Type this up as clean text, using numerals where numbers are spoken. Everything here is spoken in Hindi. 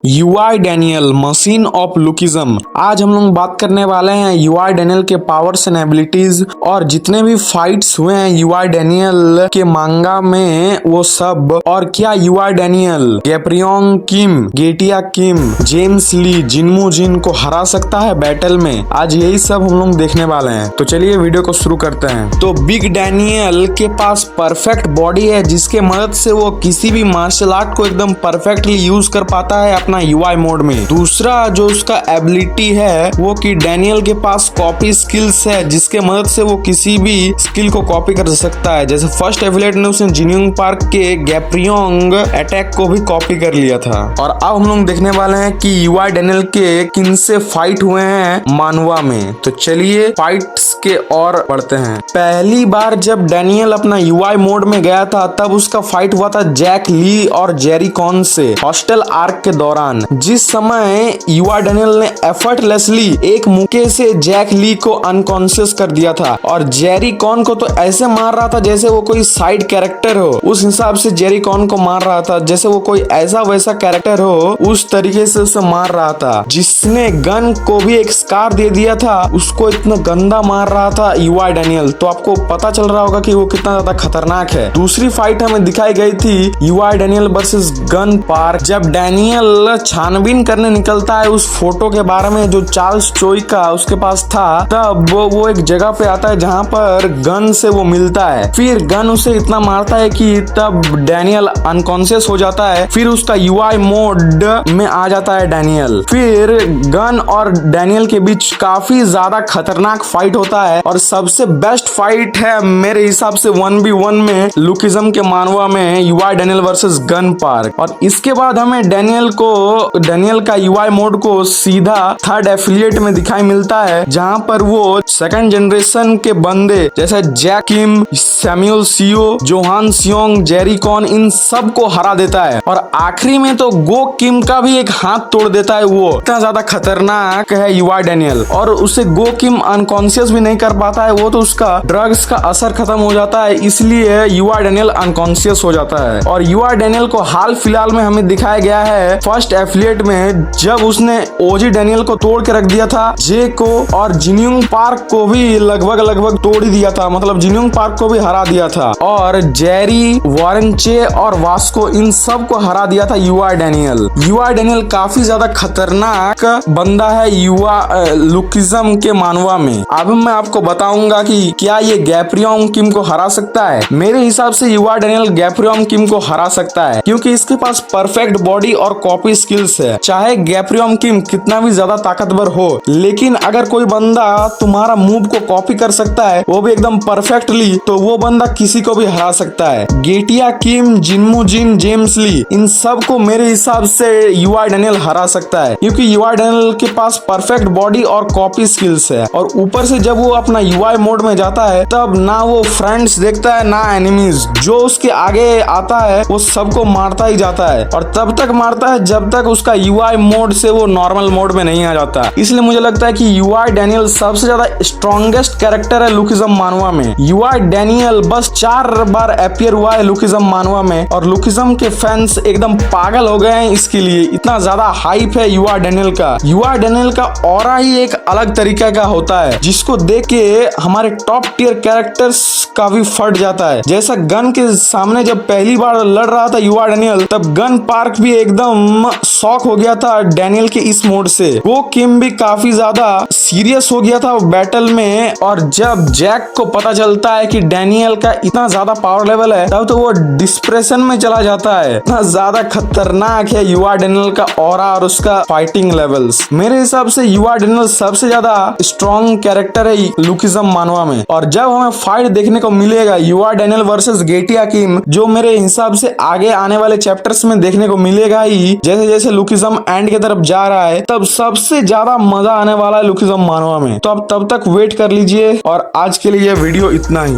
UI Daniel machine of lookism. आज हम लोग बात करने वाले हैं यूआई डैनियल के पावर्स एंड एबिलिटीज और जितने भी फाइट्स हुए हैं यूआई डैनियल के मांगा में वो सब, और क्या यूआई डैनियल गैप्रियोंग किम, गेटिया किम, जेम्स ली, जिनमू जिन को हरा सकता है बैटल में। आज यही सब हम लोग देखने वाले हैं, तो चलिए वीडियो को शुरू करते हैं। तो बिग डैनियल के पास परफेक्ट बॉडी है जिसके मदद से वो किसी भी मार्शल आर्ट को एकदम परफेक्टली यूज कर पाता है अपना यूआई मोड में। दूसरा जो उसका एबिलिटी है वो कि डैनियल के पास कॉपी स्किल्स है जिसके मदद से वो किसी भी स्किल को कॉपी कर सकता है। जैसे फर्स्ट एफिलिएट ने उसने जिन्यूंग पार्क के गैप्रियोंग अटैक को भी कॉपी कर लिया था। और अब हम लोग देखने वाले हैं कि यूआई डैनियल के किन से फाइट हुए हैं मानवा में। तो चलिए फाइट्स के और बढ़ते हैं। पहली बार जब डैनियल अपना यूआई मोड में गया था तब उसका फाइट हुआ था जैक ली और जेरी कॉन से हॉस्टल आर्क के दौरान, जिस समय यूआई डैनियल ने एफर्टलेसली एक मुक्के से जैक ली को अनकॉन्शियस कर दिया था और जेरी कॉन को तो ऐसे मार रहा था जैसे वो कोई साइड कैरेक्टर हो। उस हिसाब से जेरी कॉन को मार रहा था जैसे वो कोई ऐसा वैसा कैरेक्टर हो, उस तरीके से उसे मार रहा था। जिसने गन को भी एक स्कार दे दिया था उसको इतना गंदा मार रहा था यूआई डैनियल। तो आपको पता चल रहा होगा कि वो कितना ज्यादा खतरनाक है। दूसरी फाइट हमें दिखाई गई थी UI Daniel versus gun park. जब डैनियल छानबीन करने निकलता है उस फोटो के बारे में जो चार्ल्स चोई का उसके पास था, तब वो एक जगह पे आता है जहाँ पर गन से वो मिलता है। फिर गन उसे इतना मारता है कि तब डैनियल अनकॉन्शियस हो जाता है। फिर उसका यूआई मोड में आ जाता है डैनियल। फिर गन और डैनियल के बीच काफी ज्यादा खतरनाक फाइट होता है और सबसे बेस्ट फाइट है मेरे हिसाब से 1v1 में लुकिज्म के मानवा में UI Daniel versus gun park. और इसके बाद हमें डैनियल का यूआई मोड को सीधा थर्ड एफिलिएट में दिखाई मिलता है जहां पर वो सेकंड जनरेशन के बंदे जैसे जैक किम, सैमुअल सियो, जोहान सियोंग, जेरी कॉन, इन सब को हरा देता है। और आखिरी में तो गो किम का भी एक हाथ तोड़ देता है। वो इतना ज्यादा खतरनाक है यूआई डैनियल और उसे गो किम अनकॉन्शियस भी नहीं कर पाता है। वो तो उसका ड्रग्स का असर खत्म हो जाता है, इसलिए यूआई डैनियल अनकॉन्शियस हो जाता है। और यूआई डैनियल को हाल फिलहाल में हमें दिखाया गया है फर्स्ट एफिलिएट में जब उसने ओजी डैनियल को तोड़ के रख दिया था, जे को और जिन्यूंग पार्क को भी लगभग तोड़ ही दिया था, मतलब जिन्यूंग पार्क को भी हरा दिया था। और जेरी, वॉरेन चे और वास्को इन सब को हरा दिया था यूआई डैनियल। यूआई डैनियल काफी ज्यादा खतरनाक बंदा है लुकिज्म के मानवा में। अब मैं आपको बताऊंगा कि क्या ये गैप्रियोंग किम को हरा सकता है। मेरे हिसाब से यूआई डैनियल गैप्रियोंग किम को हरा सकता है क्योंकि इसके पास परफेक्ट बॉडी और कॉपी स्किल्स है। चाहे गैप्रियोंग किम कितना भी ज्यादा ताकतवर हो, लेकिन अगर कोई बंदा तुम्हारा मूव को कॉपी कर सकता है वो भी एकदम परफेक्टली, तो वो बंदा किसी को भी हरा सकता है। गेटिया किम, जिनमू जिन, जेम्स ली, इन सब को मेरे हिसाब से यूआई डैनियल हरा सकता है क्योंकि यूआई डैनियल के पास परफेक्ट बॉडी और कॉपी स्किल्स है। और ऊपर से जब वो अपना यूआई मोड में जाता है तब ना वो फ्रेंड्स देखता है ना एनिमीज। जो उसके आगे आता है वो सबको मारता ही जाता है और तब तक मारता है जब तक उसका यूआई मोड से वो नॉर्मल मोड में नहीं आ जाता। इसलिए मुझे लगता है कि यूआई डैनियल सबसे ज्यादा स्ट्रॉन्गेस्ट कैरेक्टर है लुकिज्म मानवा में। यूआई डैनियल बस 4 बार अपीयर हुआ है लुकिज्म मानवा में और लुकिज्म के फैंस एकदम पागल हो गए हैं इसके लिए। इतना ज्यादा हाइप है यूआई डैनियल का। यूआई डैनियल का ऑरा ही एक अलग तरीके का होता है जिसको देख के हमारे टॉप टियर कैरेक्टर्स का भी फट जाता है। जैसा गन के सामने जब पहली बार लड़ रहा था यूआई डैनियल तब गन पार्क भी एकदम शॉक हो गया था डैनियल के इस मोड से। वो किम भी काफी ज्यादा सीरियस हो गया था बैटल में। और जब जैक को पता चलता है कि डैनियल का इतना ज्यादा पावर लेवल है तब तो वो डिस्प्रेशन में चला जाता है। इतना ज्यादा खतरनाक है यूआई डैनियल का ऑरा और उसका फाइटिंग लेवल्स। मेरे हिसाब से यूआई डैनियल सबसे ज्यादा स्ट्रॉन्ग कैरेक्टर है लुकिज्म मानवा में। और जब हमें फाइट देखने को मिलेगा यूआई डैनियल वर्सेस गेटिया किम, जो मेरे हिसाब से आगे आने वाले चैप्टर्स में देखने को मिलेगा ही, जैसे जैसे लुकिज्म एंड की तरफ जा रहा है तब सबसे ज्यादा मजा आने वाला है लुकिज्म मानवा में। तो अब तब तक वेट कर लीजिए और आज के लिए ये वीडियो इतना ही।